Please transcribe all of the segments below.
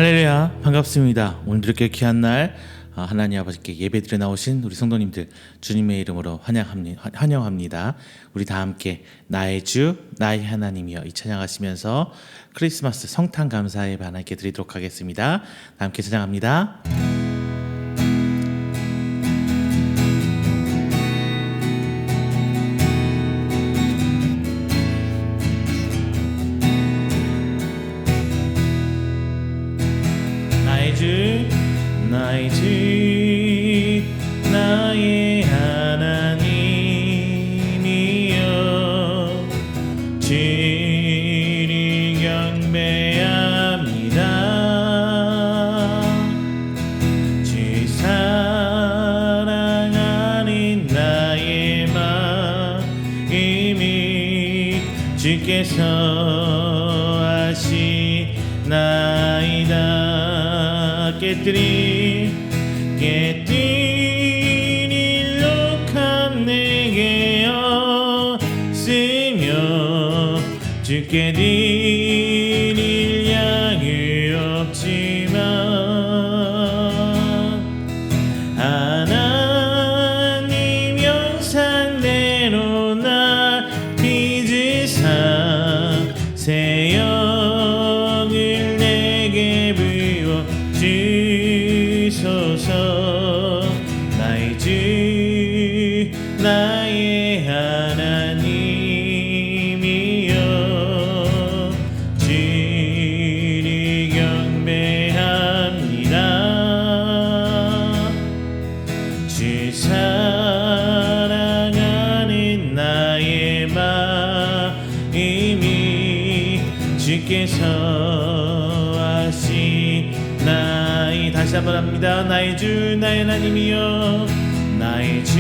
할렐루야, 반갑습니다. 오늘도 이렇게 귀한 날 하나님 아버지께 예배드려 나오신 우리 성도님들 주님의 이름으로 환영합니다. 우리 다 함께 나의 주 나의 하나님이여 이 찬양하시면서 크리스마스 성탄 감사 예배 하나님께 드리도록 하겠습니다. 함께 찬양합니다. 나의 주 나의 하나님이여 주를 경배합니다. 주 사랑하는 나의 마음이 주께서 하시나이다. 깨뜨린 일룩한 내게 없으며 주께 드릴 양이 없지만 하나님 형상대로 날 빚으사 새 영을 내게 부어 주소서. 나의 주 나의 하나님이여 주를 경배합니다. 주 사랑하는 나의 마음이 주께서 하시나이다. 다시 한번 합니다. 나의 주 나의 하나님이여 나의 주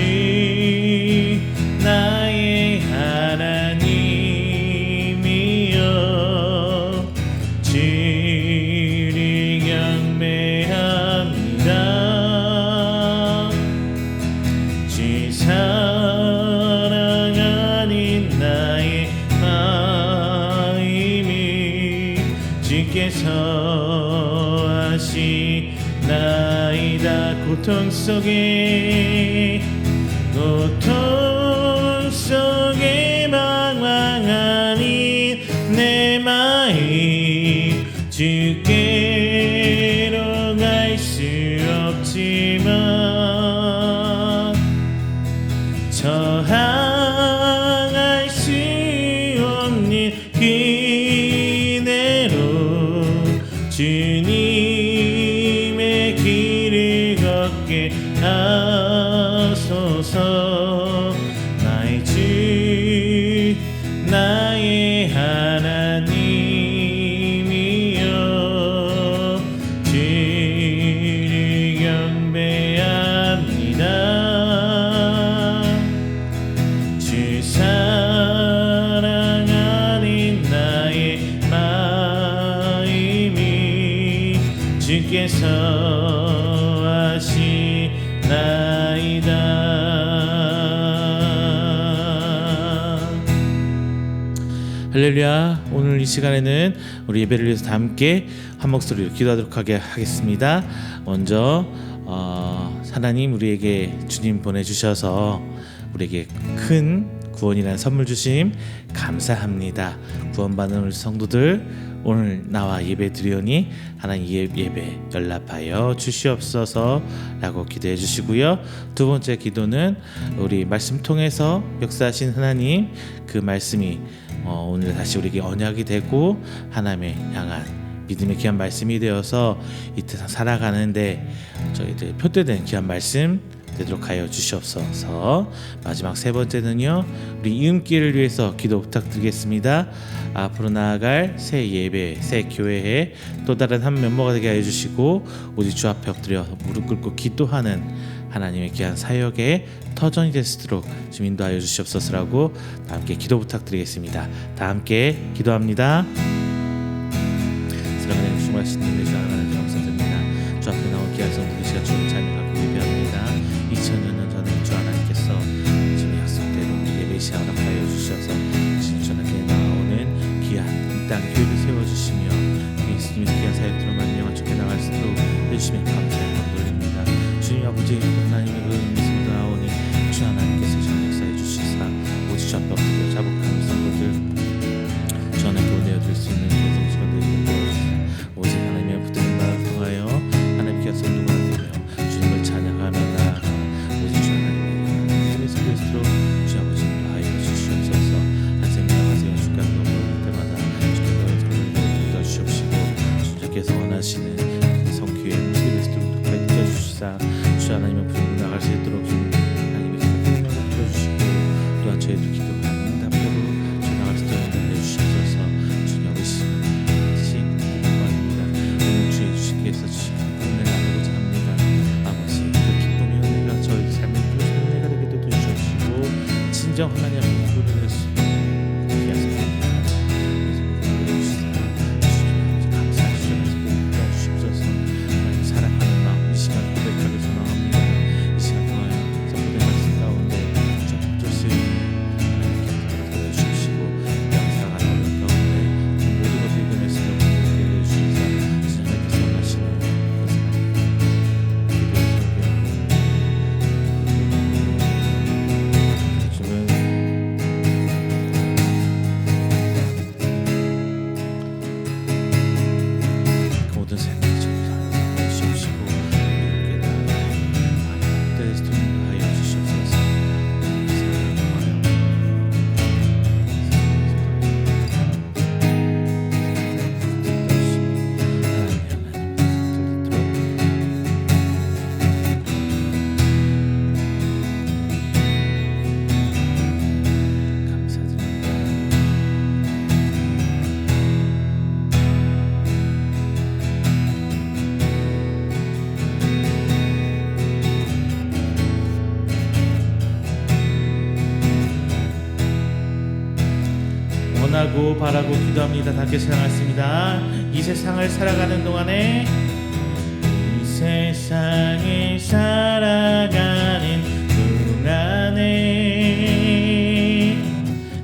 나의 하나님이여 주를 경배합니다. 주 사랑하는 나의 마음이 주께서 하시나이다. 고통 속에 방황하니 내 마음 주께로 갈 수 없지만 저항할 수 없는 그대로 주님의 길을 걷게 하소서. 나의 주 나의 하나님이여 주를 경배합니다. 주 사랑하는 나의 마음이 주께서 하시나이다. 할렐루야. 오늘 이 시간에는 우리 예배를 위해서 다 함께 한 목소리로 기도하도록 하겠습니다. 먼저 하나님 우리에게 주님 보내주셔서 우리에게 큰 구원이라는 선물 주심 감사합니다. 구원받는 우리 성도들 오늘 나와 예배 드리오니 하나님 예배 연락하여 주시옵소서 라고 기도해 주시고요. 두 번째 기도는 우리 말씀 통해서 역사하신 하나님 그 말씀이 오늘 다시 우리에게 언약이 되고 하나님의 향한 믿음의 귀한 말씀이 되어서 이 세상 살아가는데 저희들 표대된 귀한 말씀 되도록 하여 주시옵소서. 마지막 세 번째는요, 우리 이음길을 위해서 기도 부탁드리겠습니다. 앞으로 나아갈 새 예배, 새 교회에 또 다른 한 멤버가 되게 하여 주시고 오직 주 앞에 엎드려 무릎 꿇고 기도하는 하나님의 귀한 사역의 터전이 될 수 있도록 좀 인도하여 주시옵소서라고 다 함께 기도 부탁드리겠습니다. 다 함께 기도합니다. 사랑하는 주마신 님의 주 하나님 감사드립니다. 주 앞에 나온 귀한 성도들 시간 주를 찬양하고 예배합니다. 2000년 전에 주 하나님께서 지금 약속대로 예배 시간 허락하여 주셔서 지금 전하게 나오는 귀한 이 땅 교회를 세워주시며 예수님의 귀한 사역들로 말미암아 주께 진정 하나님 앞에 부르는 원하고 바라고 기도합니다. 함께 찬양하겠습니다. 이 세상을 살아가는 동안에 이 세상을 살아가는 동안에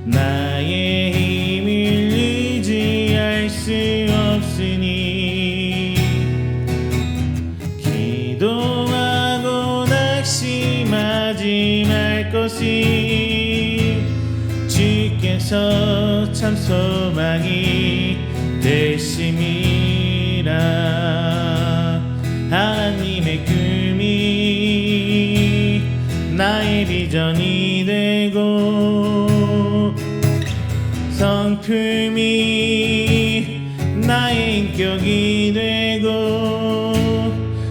나의 힘을 의지할 수 없으니 기도하고 낙심하지 말 것이 주께서 참 소망이 되심이라. 하나님의 꿈이 나의 비전이 되고 성품이 나의 인격이 되고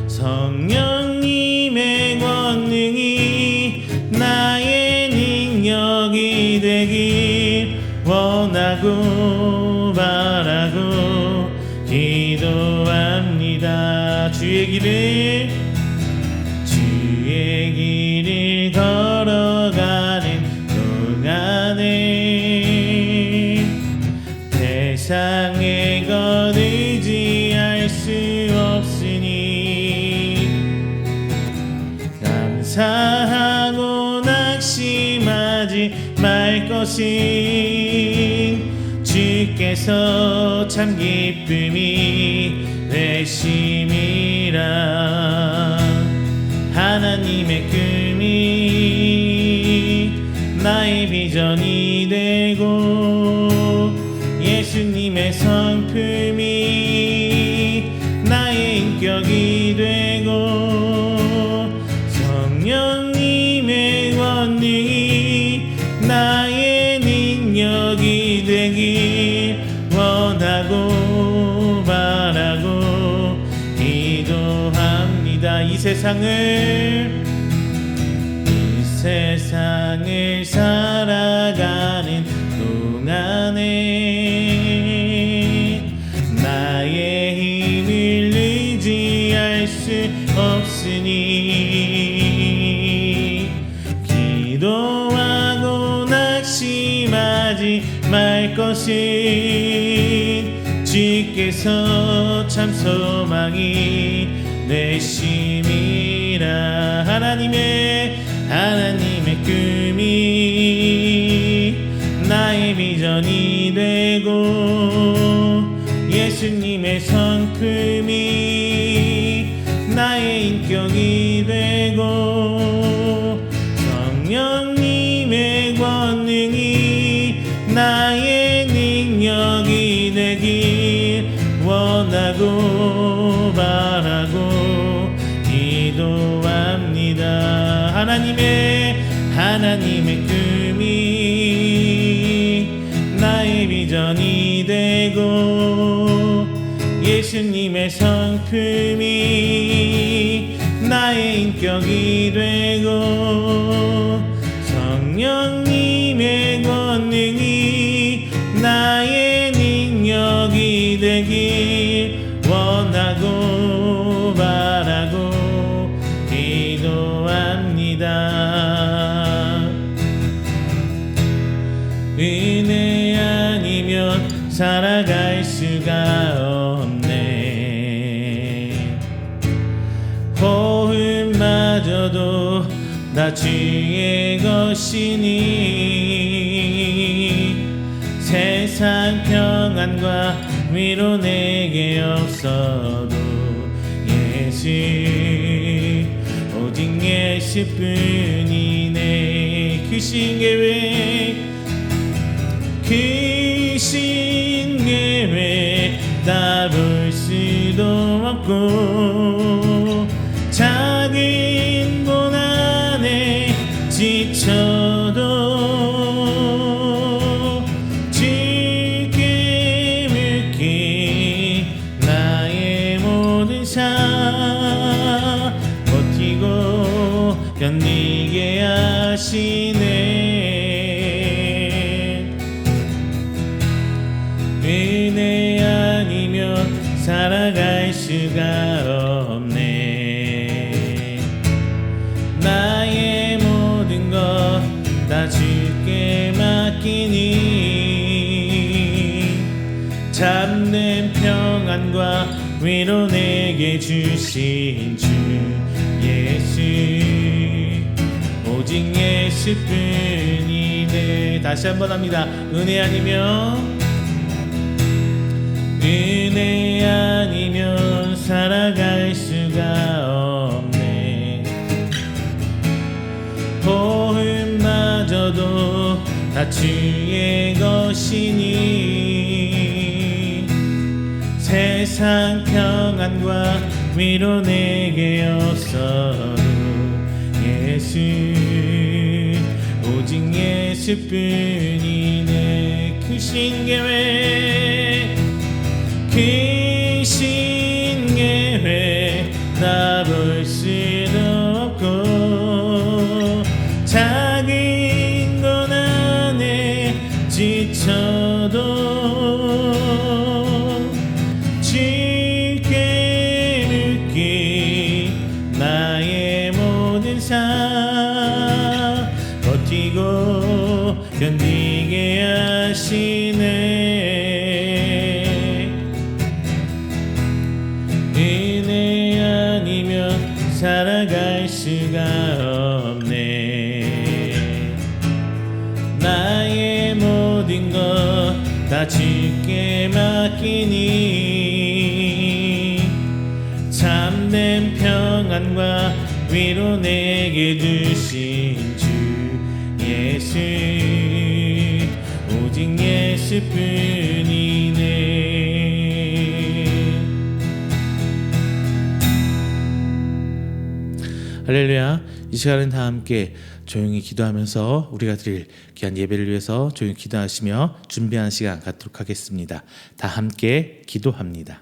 성령님의 권능이 나의 능력이 되길 원하고 바라고 기도합니다. 주의 길을 걸어가는 동안에 세상의 것 의지할 수 없으니 감사하고 낙심하지 말 것인 주께서 참 기쁨이 되심이라. 하나님의 꿈이 나의 비전이 되고 예수님의 성품이 나의 인격이 되고 성령님의 권능이 나의 능력이 되길 원하고 바라고 기도합니다. 이 세상을 살아가는 동안에 나의 힘을 의지할 수 없으니 기도하고 낙심하지 말 것인 주께서 참 소망이 되심이라. 하나님의 꿈이 나의 비전이 되고 예수님의 성품이 나의 인격이 되고 성령님의 권능이 나의 능력이 되길 원하고 바라고 기도합니다. 하나님의 꿈이 나의 비전이 되고 예수님의 성품이 나의 인격이 되고 성령님의 권능이 나의 능력이 되길 원하고 바라고 기도합니다. 살아갈 수가 없네. 호흡마저도 다 주의 것이니 세상 평안과 위로 내게 없어도 예수 오직 예수뿐이네. 크신 계획 크신 계획 다 볼 수도 없고 작은 고난에 지쳐도 주께 묻기 나의 모든 삶 버티고 견디게 하시네. 은혜 아니면 살아갈 수가 없네. 나의 모든 것 다 주께 맡기니 참된 평안과 위로 내게 주신 주 예수 오직 예수뿐이네. 다시 한번 합니다. 은혜 아니면 은혜 아니면 살아갈 수가 없네. 호흡마저도 다 주의 것이니 세상 평안과 위로 내게 없어도 예수 오직 예수뿐이네. 크신 계획 크신 계획 다 볼 수도 없고 작은 고난에 지쳐도 주께 묻기 나의 모든 삶 버티고 견디게 하시네. 은혜 아니면 살아갈 수가 없네. 나의 모든 것 다 주께 맡기니 참된 평안과 위로 내게 주신 주 예수 오직 예수뿐이네. 할렐루야. 이 시간은 다 함께 조용히 기도하면서 우리가 드릴 귀한 예배를 위해서 조용히 기도하시며 준비하는 시간 갖도록 하겠습니다. 다 함께 기도합니다.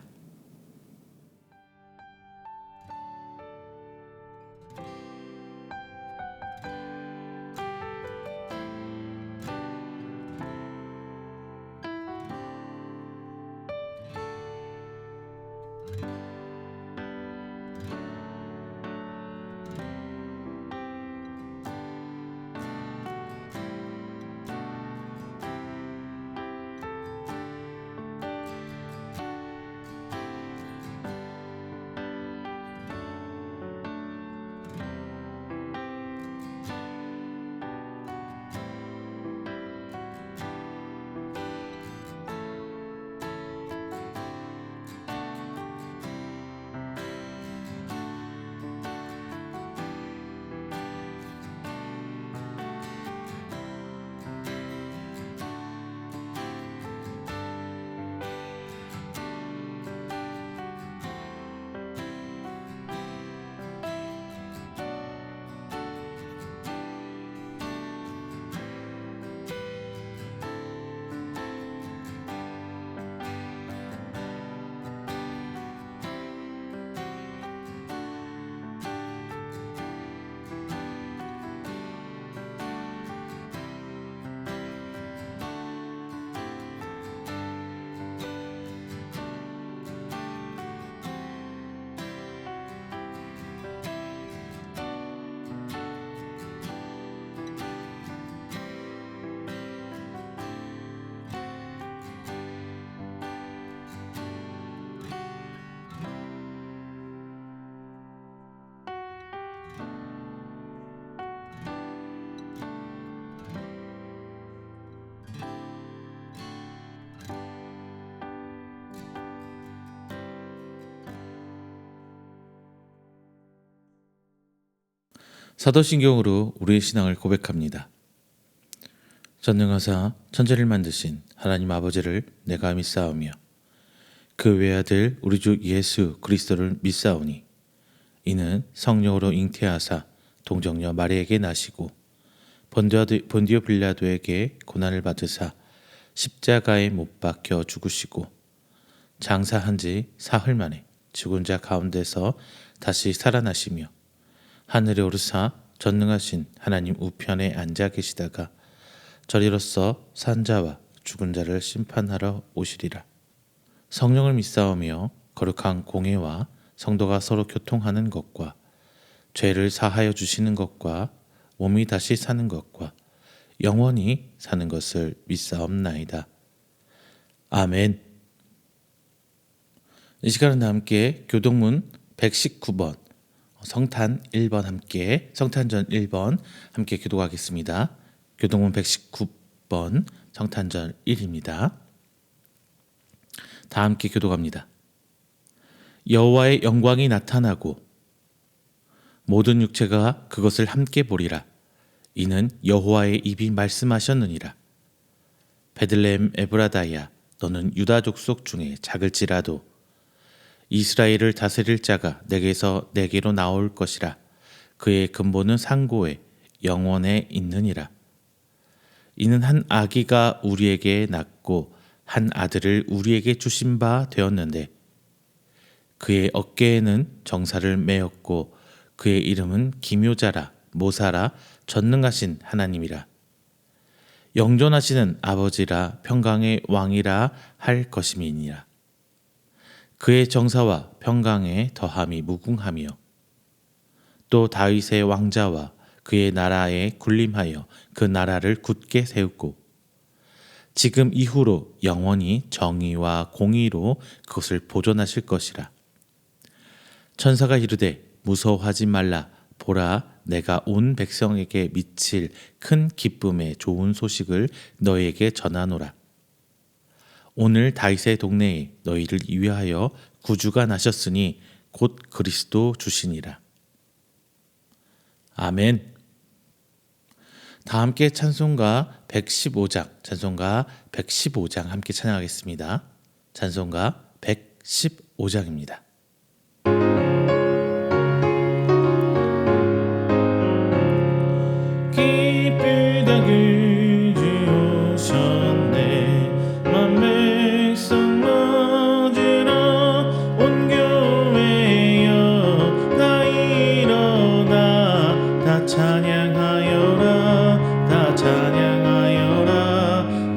사도신경으로 우리의 신앙을 고백합니다. 전능하사 천지를 만드신 하나님 아버지를 내가 믿사오며 그 외아들 우리 주 예수 그리스도를 믿사오니 이는 성령으로 잉태하사 동정녀 마리에게 나시고 본디오 빌라도에게 고난을 받으사 십자가에 못 박혀 죽으시고 장사한 지 사흘 만에 죽은 자 가운데서 다시 살아나시며 하늘에 오르사 전능하신 하나님 우편에 앉아 계시다가 저리로서 산 자와 죽은 자를 심판하러 오시리라. 성령을 믿사오며 거룩한 공회와 성도가 서로 교통하는 것과 죄를 사하여 주시는 것과 몸이 다시 사는 것과 영원히 사는 것을 믿사옵나이다. 아멘. 이 시간은 함께 교동문 119번 성탄 1번 함께 성탄절 1번 함께 기도하겠습니다. 교동문 119번 성탄절 1입니다. 다 함께 기도합니다. 여호와의 영광이 나타나고 모든 육체가 그것을 함께 보리라. 이는 여호와의 입이 말씀하셨느니라. 베들레헴 에브라다야, 너는 유다 족속 중에 작을지라도 이스라엘을 다스릴 자가 내게로 나올 것이라. 그의 근본은 상고에 영원에 있느니라. 이는 한 아기가 우리에게 낳고 한 아들을 우리에게 주신 바 되었는데 그의 어깨에는 정사를 메었고 그의 이름은 기묘자라 모사라 전능하신 하나님이라. 영존하시는 아버지라 평강의 왕이라 할 것임이니라. 그의 정사와 평강에 더함이 무궁하며 또 다윗의 왕자와 그의 나라에 군림하여 그 나라를 굳게 세우고 지금 이후로 영원히 정의와 공의로 그것을 보존하실 것이라. 천사가 이르되 무서워하지 말라. 보라, 내가 온 백성에게 미칠 큰 기쁨의 좋은 소식을 너희에게 전하노라. 오늘 다윗의 동네에 너희를 위하여 구주가 나셨으니 곧 그리스도 주시니라. 아멘. 다 함께 찬송가 115장 함께 찬양하겠습니다. 찬송가 115장입니다. 기쁘다 그주 오셨네. 만 백성 맞으러 온 교회여 다 일어나 다 찬양하여라. 다 찬양하여라.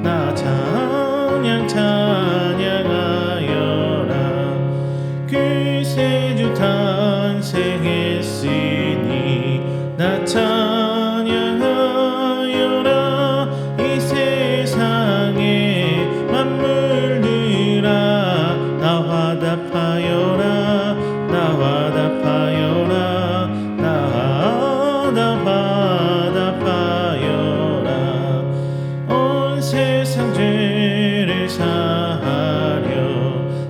다 찬양하여라. 그 세주 탄생했으니 나 찬양하여라. 이 세상에 만물들아 나 화답하여라. 나 화답하여라. 나 화답하여라. 온 세상 죄를 사하려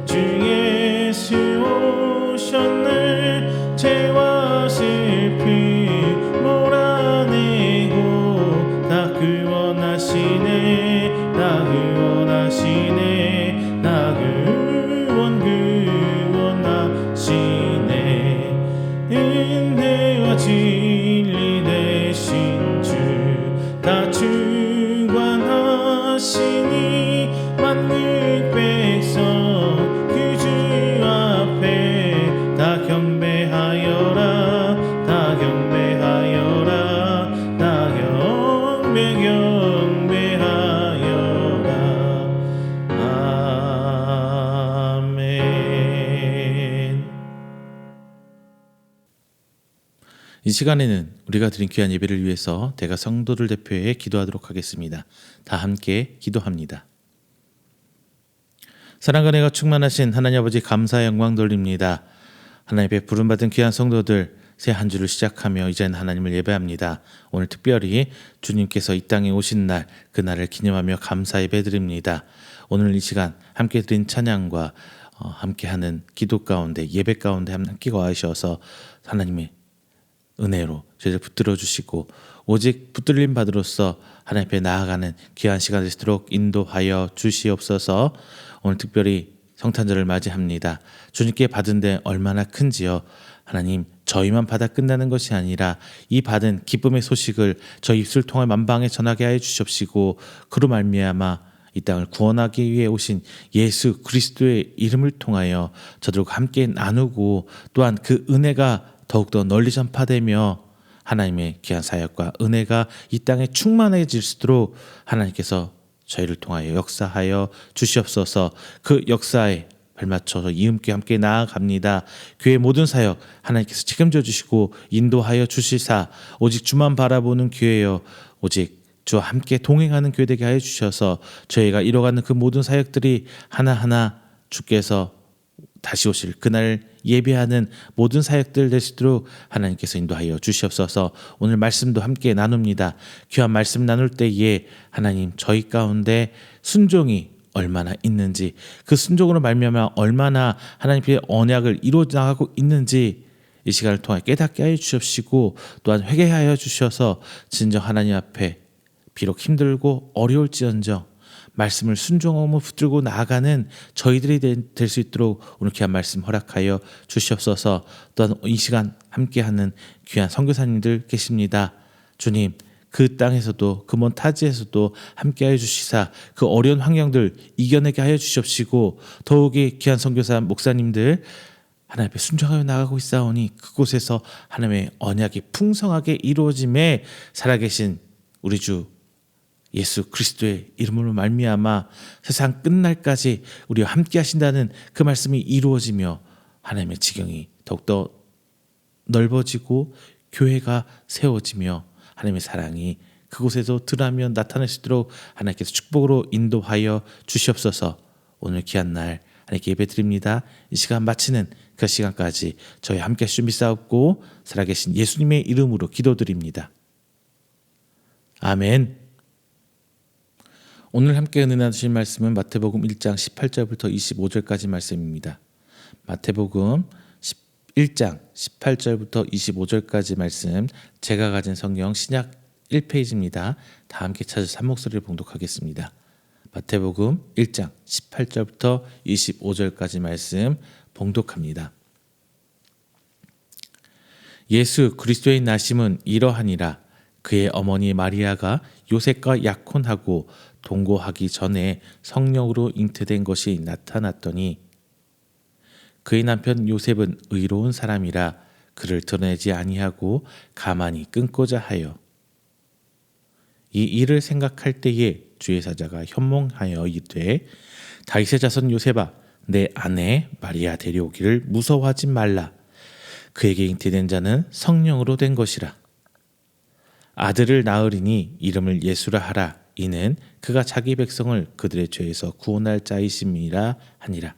주 예수 오셨네. 죄와 슬픔 몰아내고 다 구원하시네. 다 구원하시네. 다 구원하시네. 은혜와 진리 되신 주 다 주관하시니 만국 백성 그 주 앞에 다 경배하여라. 다 경배하여라. 다 경배하여라. 아멘. 이 시간에는 우리가 드린 귀한 예배를 위해서 대가 성도를 대표해 기도하도록 하겠습니다. 다 함께 기도합니다. 사랑과 은혜가 충만하신 하나님 아버지 감사 영광 돌립니다. 하나님의 부름받은 귀한 성도들 새 한 주를 시작하며 이제는 하나님을 예배합니다. 오늘 특별히 주님께서 이 땅에 오신 날, 그 날을 기념하며 감사 예배드립니다. 오늘 이 시간 함께 드린 찬양과 함께하는 기도 가운데 예배 가운데 함께 거하셔서 하나님의 은혜로 저희를 붙들어 주시고 오직 붙들림 받으로써 하나님 앞에 나아가는 귀한 시간 되시도록 인도하여 주시옵소서. 오늘 특별히 성탄절을 맞이합니다. 주님께 받은 데 얼마나 큰지요. 하나님, 저희만 받아 끝나는 것이 아니라 이 받은 기쁨의 소식을 저희 입술 통해 만방에 전하게 하여 주시옵시고 그로 말미암아 이 땅을 구원하기 위해 오신 예수 그리스도의 이름을 통하여 저들과 함께 나누고 또한 그 은혜가 더욱더 널리 전파되며 하나님의 귀한 사역과 은혜가 이 땅에 충만해질 수 있도록 하나님께서 저희를 통하여 역사하여 주시옵소서. 그 역사에 발맞춰서 이음께 함께 나아갑니다. 교회 모든 사역 하나님께서 책임져 주시고 인도하여 주시사 오직 주만 바라보는 교회여 오직 주와 함께 동행하는 교회 되게 하여 주셔서 저희가 이뤄가는 그 모든 사역들이 하나하나 주께서 다시 오실 그날 예배하는 모든 사역들 될 수 있도록 하나님께서 인도하여 주시옵소서. 오늘 말씀도 함께 나눕니다. 귀한 말씀 나눌 때에 하나님 저희 가운데 순종이 얼마나 있는지 그 순종으로 말미암아 얼마나 하나님의 언약을 이루어 나가고 있는지 이 시간을 통해 깨닫게 하여 주시옵시고 또한 회개하여 주셔서 진정 하나님 앞에 비록 힘들고 어려울지언정 말씀을 순종하며 붙들고 나아가는 저희들이 될 수 있도록 오늘 귀한 말씀 허락하여 주시옵소서. 또한 이 시간 함께하는 귀한 선교사님들 계십니다. 주님 그 땅에서도 그 먼 타지에서도 함께하여 주시사 그 어려운 환경들 이겨내게 하여 주시옵시고 더욱이 귀한 선교사 목사님들 하나님 앞에 순종하여 나가고 있사오니 그곳에서 하나님의 언약이 풍성하게 이루어짐에 살아계신 우리 주 예수 그리스도의 이름으로 말미암아 세상 끝날까지 우리와 함께 하신다는 그 말씀이 이루어지며 하나님의 지경이 더욱더 넓어지고 교회가 세워지며 하나님의 사랑이 그곳에서 드러나며 나타날 수 있도록 하나님께서 축복으로 인도하여 주시옵소서. 오늘 귀한 날 하나님께 예배드립니다. 이 시간 마치는 그 시간까지 저희 함께 준비싸옵고 살아계신 예수님의 이름으로 기도드립니다. 아멘. 오늘 함께 은혜 나누실 말씀은 마태복음 1장 18절부터 25절까지 말씀입니다. 마태복음 1장 18절부터 25절까지 말씀 제가 가진 성경 신약 1페이지입니다. 다 함께 찾아서 한 목소리를 봉독하겠습니다. 마태복음 1장 18절부터 25절까지 말씀 봉독합니다. 예수 그리스도의 나심은 이러하니라. 그의 어머니 마리아가 요셉과 약혼하고 동거하기 전에 성령으로 잉태된 것이 나타났더니 그의 남편 요셉은 의로운 사람이라 그를 드러내지 아니하고 가만히 끊고자 하여 이 일을 생각할 때에 주의 사자가 현몽하여 이르되 다윗의 자손 요셉아 내 아내 마리아 데려오기를 무서워하지 말라. 그에게 잉태된 자는 성령으로 된 것이라. 아들을 낳으리니 이름을 예수라 하라. 이는 그가 자기 백성을 그들의 죄에서 구원할 자이심이라 하니라.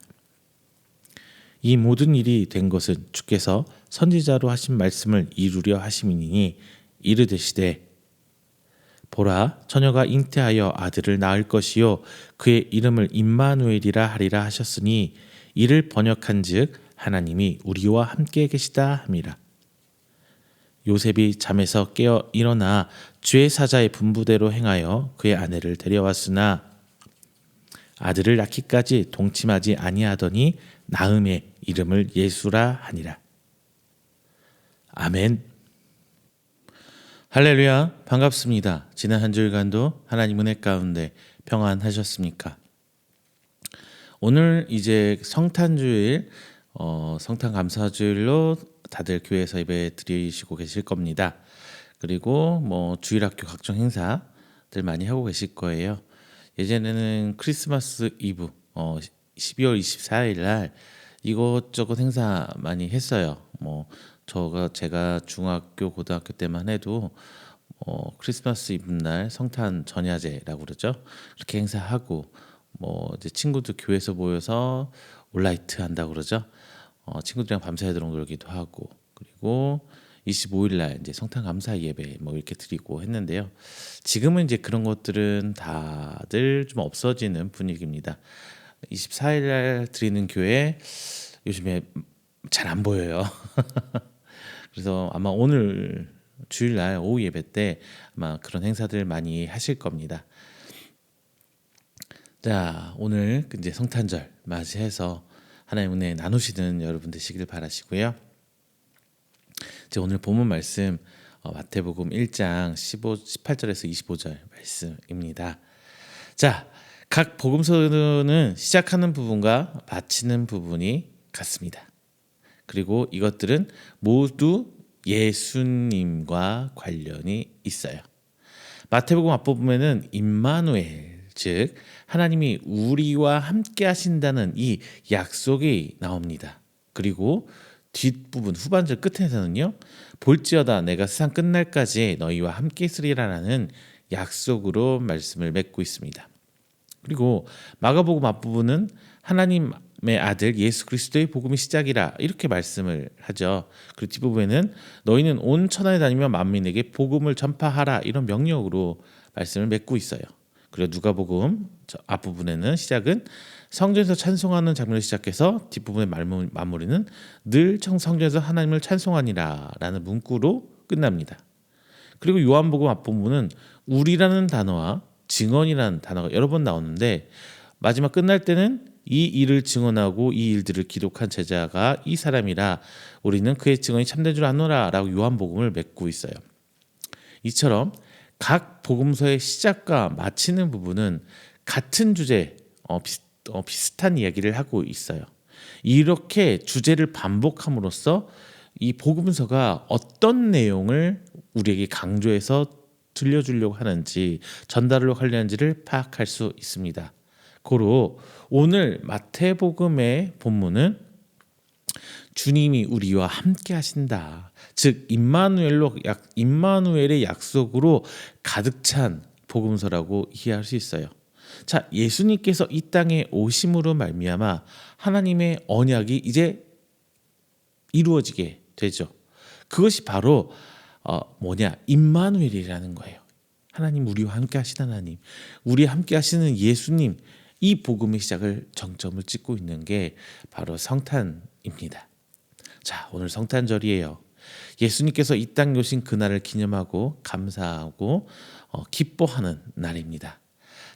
이 모든 일이 된 것은 주께서 선지자로 하신 말씀을 이루려 하심이니 이르되시되 보라 처녀가 잉태하여 아들을 낳을 것이요 그의 이름을 임마누엘이라 하리라 하셨으니 이를 번역한즉 하나님이 우리와 함께 계시다 함이라. 요셉이 잠에서 깨어 일어나 주의 사자의 분부대로 행하여 그의 아내를 데려왔으나 아들을 낳기까지 동침하지 아니하더니 나음의 이름을 예수라 하니라. 아멘. 할렐루야, 반갑습니다. 지난 한 주일간도 하나님 은혜 가운데 평안하셨습니까? 오늘 이제 성탄주일, 성탄 감사주일로 다들 교회에서 예배 드리시고 계실 겁니다. 그리고 뭐 주일학교 각종 행사들 많이 하고 계실 거예요. 예전에는 크리스마스 이브 12월 24일 날 이것저것 행사 많이 했어요. 뭐 제가 중학교 고등학교 때만 해도 크리스마스 이브 날 성탄 전야제라고 그러죠. 그렇게 행사하고 뭐 이제 친구들 교회에서 모여서 올라이트 한다고 그러죠. 친구들이랑 밤새도록 놀기도 하고 그리고 25일 날 이제 성탄 감사 예배 뭐 이렇게 드리고 했는데요. 지금은 이제 그런 것들은 다들 좀 없어지는 분위기입니다. 24일 날 드리는 교회 요즘에 잘 안 보여요. 그래서 아마 오늘 주일날 오후 예배 때 아마 그런 행사들 많이 하실 겁니다. 자, 오늘 이제 성탄절 맞이해서 하나님의 은혜 나누시는 여러분 되시길 바라시고요. 이제 오늘 본문 말씀 마태복음 1장 18절에서 25절 말씀입니다. 자, 각 복음서는 시작하는 부분과 마치는 부분이 같습니다. 그리고 이것들은 모두 예수님과 관련이 있어요. 마태복음 앞부분에는 임마누엘, 즉 하나님이 우리와 함께 하신다는 이 약속이 나옵니다. 그리고 뒷부분 후반절 끝에서는요, 볼지어다 내가 세상 끝날까지 너희와 함께 있으리라라는 약속으로 말씀을 맺고 있습니다. 그리고 마가복음 앞부분은 하나님의 아들 예수 그리스도의 복음의 시작이라 이렇게 말씀을 하죠. 그리고 뒷부분에는 너희는 온 천하에 다니며 만민에게 복음을 전파하라 이런 명령으로 말씀을 맺고 있어요. 그리고 누가복음 앞부분에는 시작은 성전에서 찬송하는 장면을 시작해서 뒷부분의 마무리는 늘 성전에서 하나님을 찬송하니라 라는 문구로 끝납니다. 그리고 요한복음 앞부분은 우리라는 단어와 증언이라는 단어가 여러 번 나오는데 마지막 끝날 때는 이 일을 증언하고 이 일들을 기록한 제자가 이 사람이라 우리는 그의 증언이 참된 줄 아노라 라고 요한복음을 맺고 있어요. 이처럼 각 복음서의 시작과 마치는 부분은 같은 주제, 비슷한 이야기를 하고 있어요. 이렇게 주제를 반복함으로써 이 복음서가 어떤 내용을 우리에게 강조해서 들려주려고 하는지 전달을 하려는지를 파악할 수 있습니다. 고로 오늘 마태복음의 본문은 주님이 우리와 함께 하신다. 즉 임마누엘의 약속으로 가득 찬 복음서라고 이해할 수 있어요. 자, 예수님께서 이 땅에 오심으로 말미암아 하나님의 언약이 이제 이루어지게 되죠. 그것이 바로 임마누엘이라는 거예요. 하나님 우리와 함께 하시는 하나님, 우리와 함께 하시는 예수님, 이 복음의 시작을 정점을 찍고 있는 게 바로 성탄입니다. 자, 오늘 성탄절이에요. 예수님께서 이 땅에 오신 그날을 기념하고 감사하고 기뻐하는 날입니다.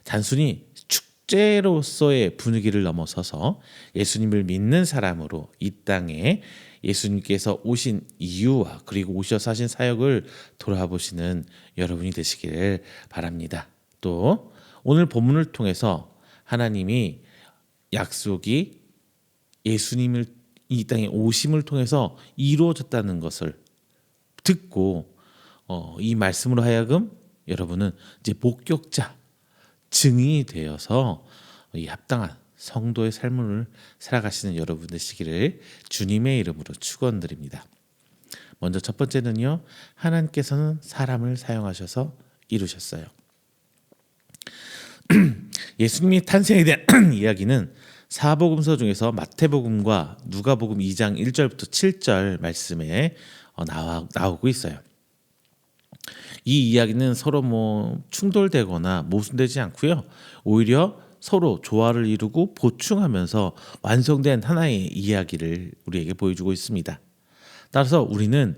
단순히 축제로서의 분위기를 넘어서서 예수님을 믿는 사람으로 이 땅에 예수님께서 오신 이유와 그리고 오셔서 하신 사역을 돌아보시는 여러분이 되시기를 바랍니다. 또 오늘 본문을 통해서 하나님이 약속이 예수님을 이 땅에 오심을 통해서 이루어졌다는 것을 듣고 이 말씀으로 하여금 여러분은 이제 목격자, 증인이 되어서 이 합당한 성도의 삶을 살아가시는 여러분 되시기를 주님의 이름으로 축원드립니다. 먼저 첫 번째는요, 하나님께서는 사람을 사용하셔서 이루셨어요. 예수님의 탄생에 대한 이야기는 사복음서 중에서 마태복음과 누가복음 2장 1절부터 7절 말씀에 나오고 있어요. 이 이야기는 서로 충돌되거나 모순되지 않고요. 오히려 서로 조화를 이루고 보충하면서 완성된 하나의 이야기를 우리에게 보여주고 있습니다. 따라서 우리는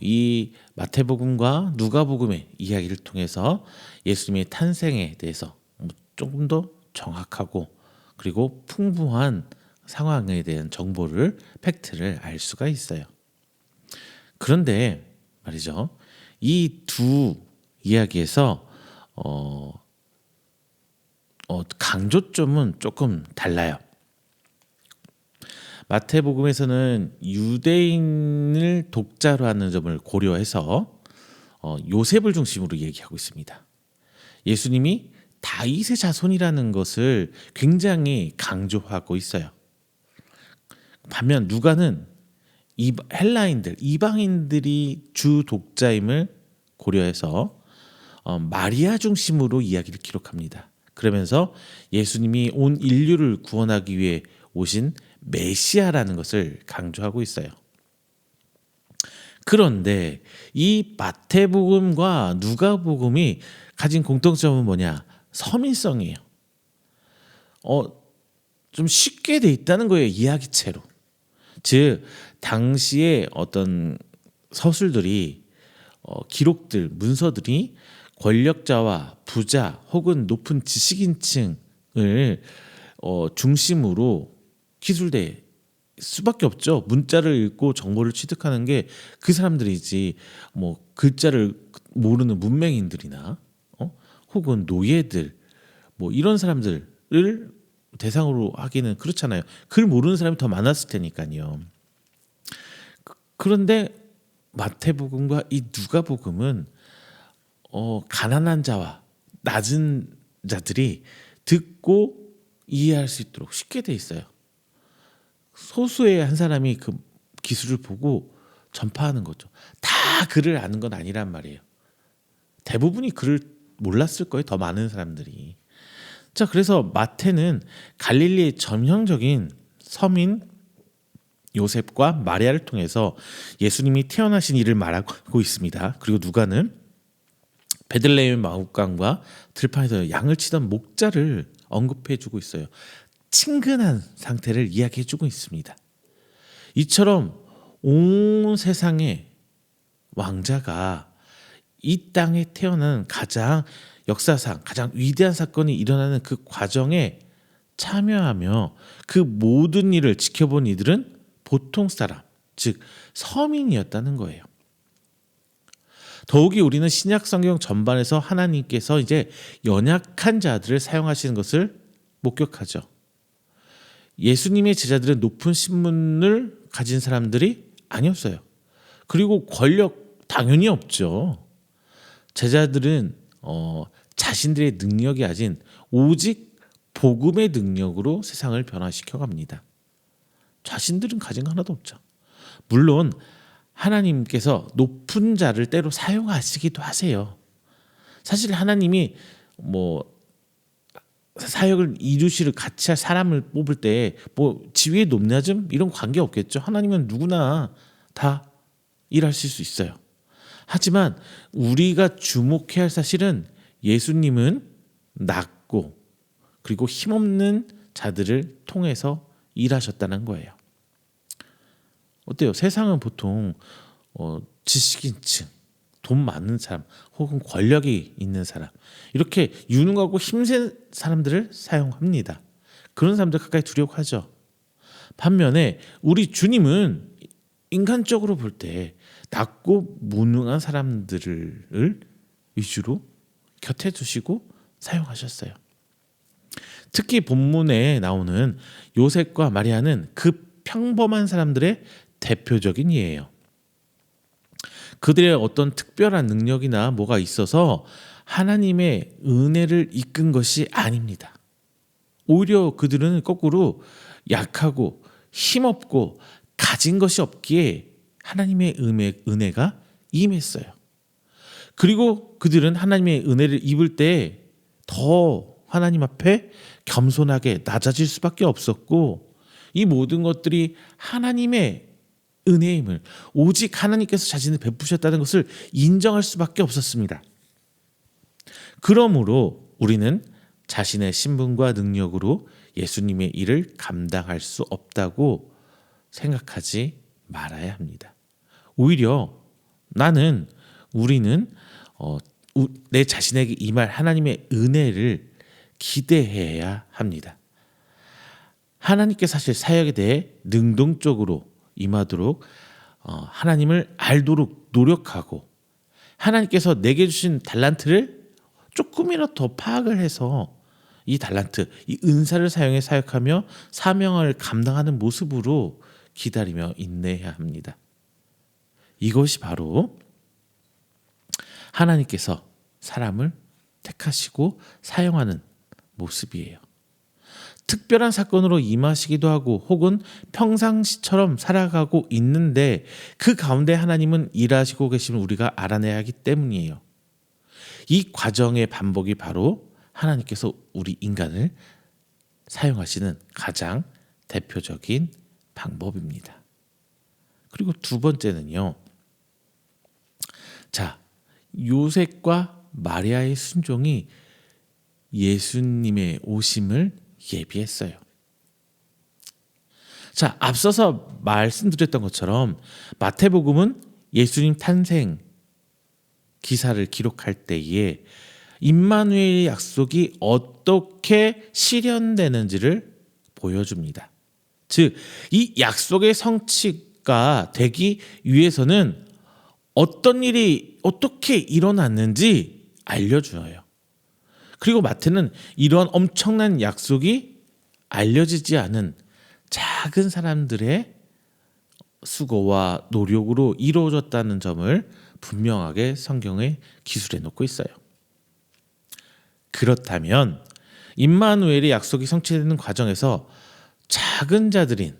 이 마태복음과 누가복음의 이야기를 통해서 예수님의 탄생에 대해서 조금 더 정확하고 그리고 풍부한 상황에 대한 정보를, 팩트를 알 수가 있어요. 그런데 말이죠, 이 두 이야기에서 강조점은 조금 달라요. 마태복음에서는 유대인을 독자로 하는 점을 고려해서 요셉을 중심으로 얘기하고 있습니다. 예수님이 다윗의 자손이라는 것을 굉장히 강조하고 있어요. 반면 누가는 헬라인들, 이방인들이 주 독자임을 고려해서 마리아 중심으로 이야기를 기록합니다. 그러면서 예수님이 온 인류를 구원하기 위해 오신 메시아라는 것을 강조하고 있어요. 그런데 이 마태복음과 누가복음이 가진 공통점은 뭐냐? 서민성이에요. 좀 쉽게 돼 있다는 거예요, 이야기체로. 즉 당시에 어떤 서술들이 기록들, 문서들이 권력자와 부자 혹은 높은 지식인층을 중심으로 기술될 수밖에 없죠. 문자를 읽고 정보를 취득하는 게 그 사람들이지 뭐 글자를 모르는 문맹인들이나 혹은 노예들 뭐 이런 사람들을 대상으로 하기는 그렇잖아요. 글 모르는 사람이 더 많았을 테니까요. 그런데 마태복음과 이 누가복음은 가난한 자와 낮은 자들이 듣고 이해할 수 있도록 쉽게 돼 있어요. 소수의 한 사람이 그 기술을 보고 전파하는 거죠. 다 글을 아는 건 아니란 말이에요. 대부분이 글을 몰랐을 거예요. 더 많은 사람들이. 자, 그래서 마태는 갈릴리의 전형적인 서민 요셉과 마리아를 통해서 예수님이 태어나신 일을 말하고 있습니다. 그리고 누가는 베들레헴 마구간과 들판에서 양을 치던 목자를 언급해주고 있어요. 친근한 상태를 이야기해주고 있습니다. 이처럼 온 세상의 왕자가 이 땅에 태어난 가장 역사상 가장 위대한 사건이 일어나는 그 과정에 참여하며 그 모든 일을 지켜본 이들은 보통 사람, 즉 서민이었다는 거예요. 더욱이 우리는 신약 성경 전반에서 하나님께서 이제 연약한 자들을 사용하시는 것을 목격하죠. 예수님의 제자들은 높은 신분을 가진 사람들이 아니었어요. 그리고 권력 당연히 없죠. 제자들은 자신들의 능력이 아닌 오직 복음의 능력으로 세상을 변화시켜 갑니다. 자신들은 가진 거 하나도 없죠. 물론 하나님께서 높은 자를 때로 사용하시기도 하세요. 사실 하나님이 사역을 이루시를 같이 할 사람을 뽑을 때 지위의 높낮음 이런 관계 없겠죠. 하나님은 누구나 다 일하실 수 있어요. 하지만 우리가 주목해야 할 사실은 예수님은 낮고 그리고 힘없는 자들을 통해서 일하셨다는 거예요. 어때요? 세상은 보통 지식인층, 돈 많은 사람 혹은 권력이 있는 사람 이렇게 유능하고 힘센 사람들을 사용합니다. 그런 사람들 가까이 두려고 하죠. 반면에 우리 주님은 인간적으로 볼 때 낮고 무능한 사람들을 위주로 곁에 두시고 사용하셨어요. 특히 본문에 나오는 요셉과 마리아는 그 평범한 사람들의 대표적인 예예요. 그들의 어떤 특별한 능력이나 뭐가 있어서 하나님의 은혜를 이끈 것이 아닙니다. 오히려 그들은 거꾸로 약하고 힘없고 가진 것이 없기에 하나님의 은혜가 임했어요. 그리고 그들은 하나님의 은혜를 입을 때 더 하나님 앞에 겸손하게 낮아질 수밖에 없었고 이 모든 것들이 하나님의 은혜임을 오직 하나님께서 자신을 베푸셨다는 것을 인정할 수밖에 없었습니다. 그러므로 우리는 자신의 신분과 능력으로 예수님의 일을 감당할 수 없다고 생각하지 말아야 합니다. 오히려 우리는 내 자신에게 임할 하나님의 은혜를 기대해야 합니다. 하나님께 사실 사역에 대해 능동적으로 임하도록 하나님을 알도록 노력하고 하나님께서 내게 주신 달란트를 조금이라도 더 파악을 해서 이 달란트, 이 은사를 사용해 사역하며 사명을 감당하는 모습으로 기다리며 인내해야 합니다. 이것이 바로 하나님께서 사람을 택하시고 사용하는 모습이에요. 특별한 사건으로 임하시기도 하고 혹은 평상시처럼 살아가고 있는데 그 가운데 하나님은 일하시고 계심을 우리가 알아내야 하기 때문이에요. 이 과정의 반복이 바로 하나님께서 우리 인간을 사용하시는 가장 대표적인 방법입니다. 그리고 두 번째는요. 자, 요셉과 마리아의 순종이 예수님의 오심을 예비했어요. 자, 앞서서 말씀드렸던 것처럼 마태복음은 예수님 탄생 기사를 기록할 때에 임마누엘의 약속이 어떻게 실현되는지를 보여줍니다. 즉, 이 약속의 성취가 되기 위해서는 어떤 일이 어떻게 일어났는지 알려줘요. 그리고 마태는 이러한 엄청난 약속이 알려지지 않은 작은 사람들의 수고와 노력으로 이루어졌다는 점을 분명하게 성경에 기술해 놓고 있어요. 그렇다면 임마누엘의 약속이 성취되는 과정에서 작은 자들은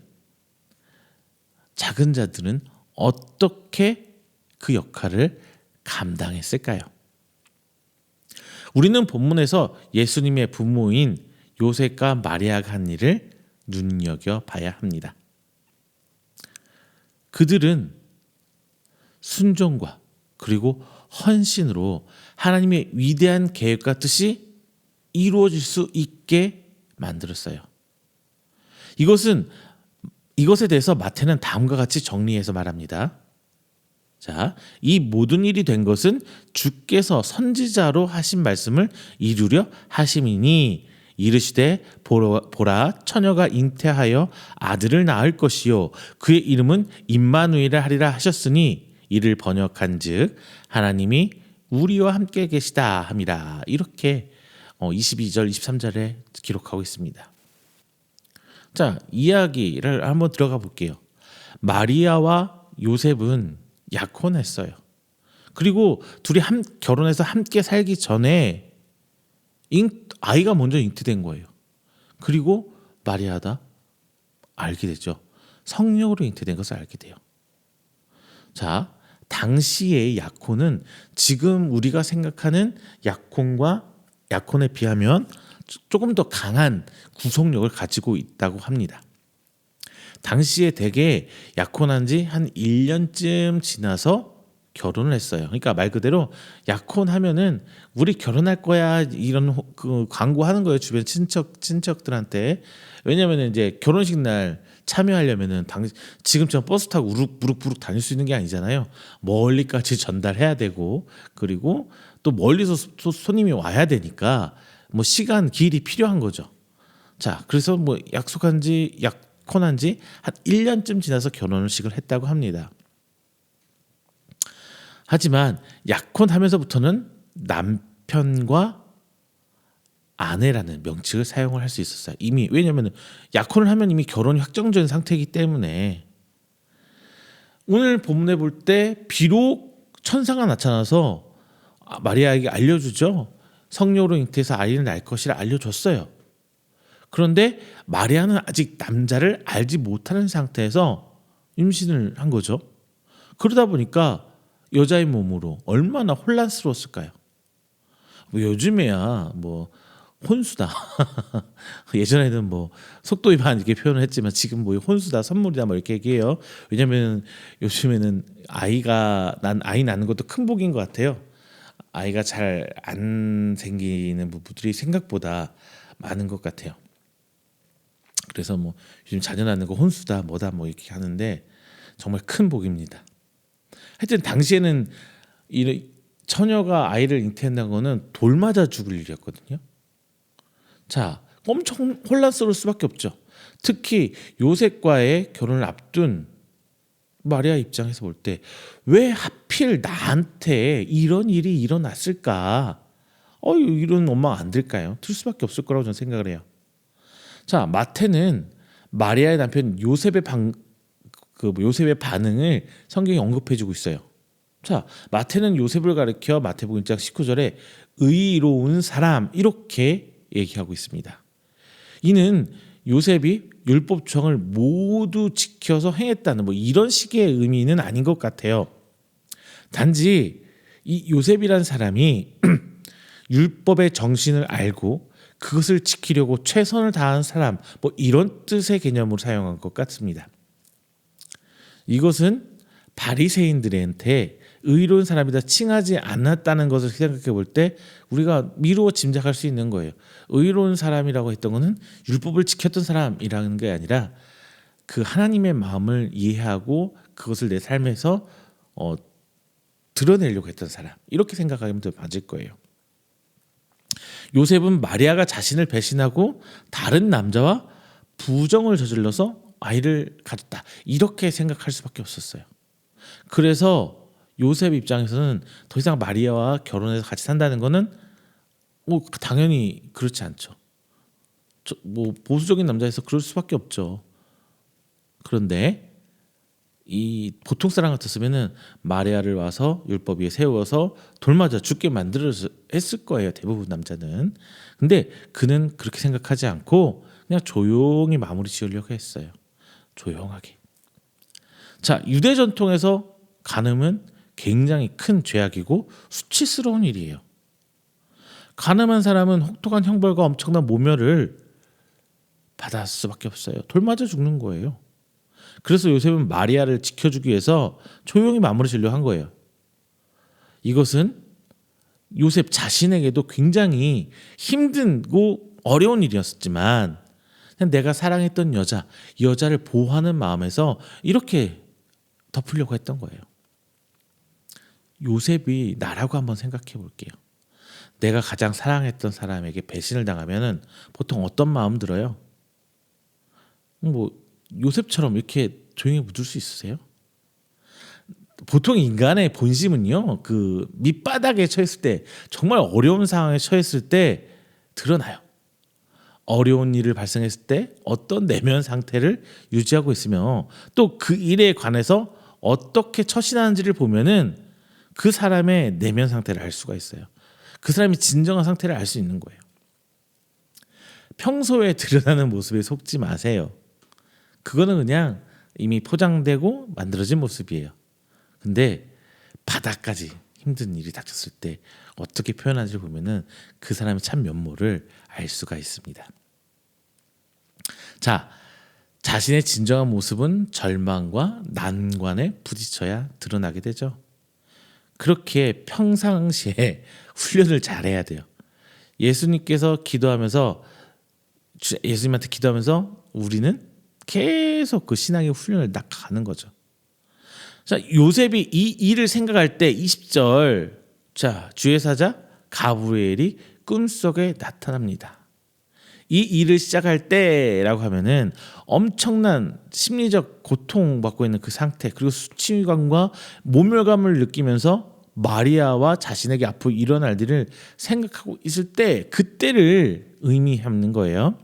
어떻게 그 역할을 감당했을까요? 우리는 본문에서 예수님의 부모인 요셉과 마리아가 한 일을 눈여겨봐야 합니다. 그들은 순종과 그리고 헌신으로 하나님의 위대한 계획과 뜻이 이루어질 수 있게 만들었어요. 이것에 대해서 마태는 다음과 같이 정리해서 말합니다. 자, 이 모든 일이 된 것은 주께서 선지자로 하신 말씀을 이루려 하심이니 이르시되 보라 처녀가 잉태하여 아들을 낳을 것이요 그의 이름은 임마누엘이라 하리라 하셨으니 이를 번역한즉 하나님이 우리와 함께 계시다 함이라. 이렇게 22절 23절에 기록하고 있습니다. 자, 이야기를 한번 들어가 볼게요. 마리아와 요셉은 약혼했어요. 그리고 둘이 결혼해서 함께 살기 전에 아이가 먼저 잉태된 거예요. 그리고 마리아가 알게 되죠. 성령으로 잉태된 것을 알게 돼요. 자, 당시의 약혼은 지금 우리가 생각하는 약혼에 비하면 조금 더 강한 구속력을 가지고 있다고 합니다. 당시에 대개 약혼한 지 한 1년쯤 지나서 결혼을 했어요. 그러니까 말 그대로 약혼하면은 우리 결혼할 거야 이런 그 광고하는 거예요. 주변 친척들한테. 왜냐면은 이제 결혼식 날 참여하려면은 지금처럼 버스 타고 우룩부룩 다닐 수 있는 게 아니잖아요. 멀리까지 전달해야 되고 그리고 또 멀리서 손님이 와야 되니까 뭐 시간 길이 필요한 거죠. 자, 그래서 뭐 약혼한 지 한 1년쯤 지나서 결혼식을 했다고 합니다. 하지만 약혼하면서부터는 남편과 아내라는 명칭을 사용을 할 수 있었어요. 이미 왜냐하면 약혼을 하면 이미 결혼이 확정된 상태이기 때문에 오늘 본문에 볼 때 비록 천사가 나타나서 마리아에게 알려주죠. 성령으로 잉태해서 아이를 낳을 것이라 알려줬어요. 그런데 마리아는 아직 남자를 알지 못하는 상태에서 임신을 한 거죠. 그러다 보니까 여자의 몸으로 얼마나 혼란스러웠을까요? 뭐 요즘에야 뭐 혼수다. 예전에는 뭐 속도 위반 이렇게 표현을 했지만 지금 뭐 혼수다, 선물이다 뭐 이렇게 얘기해요. 왜냐면 요즘에는 아이 낳는 것도 큰 복인 것 같아요. 아이가 잘 안 생기는 부부들이 생각보다 많은 것 같아요. 그래서 뭐 요즘 자녀 낳는 거 혼수다 뭐다 뭐 이렇게 하는데 정말 큰 복입니다. 하여튼 당시에는 이 처녀가 아이를 잉태한다는 거는 돌 맞아 죽을 일이었거든요. 자, 엄청 혼란스러울 수밖에 없죠. 특히 요셉과의 결혼을 앞둔 마리아 입장에서 볼 때 왜 하필 나한테 이런 일이 일어났을까? 이런 원망 안 들까요? 들 수밖에 없을 거라고 저는 생각을 해요. 자, 마태는 마리아의 남편 요셉의 반응을 성경이 언급해주고 있어요. 자, 마태는 요셉을 가리켜 마태복음 1장 19절에 의로운 사람 이렇게 얘기하고 있습니다. 이는 요셉이 율법 조항을 모두 지켜서 행했다는 뭐 이런 식의 의미는 아닌 것 같아요. 단지 이 요셉이란 사람이 율법의 정신을 알고 그것을 지키려고 최선을 다한 사람 뭐 이런 뜻의 개념으로 사용한 것 같습니다. 이것은 바리새인들한테 의로운 사람이다 칭하지 않았다는 것을 생각해 볼 때 우리가 미루어 짐작할 수 있는 거예요. 의로운 사람이라고 했던 것은 율법을 지켰던 사람이라는 게 아니라 그 하나님의 마음을 이해하고 그것을 내 삶에서 드러내려고 했던 사람, 이렇게 생각하면 더 맞을 거예요. 요셉은 마리아가 자신을 배신하고 다른 남자와 부정을 저질러서 아이를 가졌다, 이렇게 생각할 수밖에 없었어요. 그래서 요셉 입장에서는 더 이상 마리아와 결혼해서 같이 산다는 거는 당연히 그렇지 않죠. 보수적인 남자에서 그럴 수밖에 없죠. 그런데 이 보통 사람 같았으면은 마리아를 와서 율법 위에 세워서 돌맞아 죽게 만들어서 했을 거예요, 대부분 남자는. 근데 그는 그렇게 생각하지 않고 그냥 조용히 마무리 지으려고 했어요. 조용하게. 자, 유대 전통에서 간음은 굉장히 큰 죄악이고 수치스러운 일이에요. 간음한 사람은 혹독한 형벌과 엄청난 모멸을 받을 수밖에 없어요. 돌맞아 죽는 거예요. 그래서 요셉은 마리아를 지켜주기 위해서 조용히 마무리 지으려고 한 거예요. 이것은 요셉 자신에게도 굉장히 힘들고 어려운 일이었지만 그냥 내가 사랑했던 여자를 보호하는 마음에서 이렇게 덮으려고 했던 거예요. 요셉이 나라고 한번 생각해 볼게요. 내가 가장 사랑했던 사람에게 배신을 당하면은 보통 어떤 마음 들어요? 요셉처럼 이렇게 조용히 묻을 수 있으세요? 보통 인간의 본심은요, 그 밑바닥에 처했을 때, 정말 어려운 상황에 처했을 때 드러나요. 어려운 일을 발생했을 때 어떤 내면 상태를 유지하고 있으며 또 그 일에 관해서 어떻게 처신하는지를 보면은 그 사람의 내면 상태를 알 수가 있어요. 그 사람이 진정한 상태를 알 수 있는 거예요. 평소에 드러나는 모습에 속지 마세요. 그거는 그냥 이미 포장되고 만들어진 모습이에요. 근데 바닥까지 힘든 일이 닥쳤을 때 어떻게 표현하는지를 보면은 그 사람의 참 면모를 알 수가 있습니다. 자, 자신의 진정한 모습은 절망과 난관에 부딪혀야 드러나게 되죠. 그렇게 평상시에 훈련을 잘해야 돼요. 예수님한테 기도하면서 우리는 계속 그 신앙의 훈련을 나가는 거죠. 자, 요셉이 이 일을 생각할 때 20절, 자, 주의 사자 가브리엘이 꿈속에 나타납니다. 이 일을 시작할 때라고 하면은 엄청난 심리적 고통받고 있는 그 상태, 그리고 수치감과 모멸감을 느끼면서 마리아와 자신에게 앞으로 일어날 일을 생각하고 있을 때, 그때를 의미하는 거예요.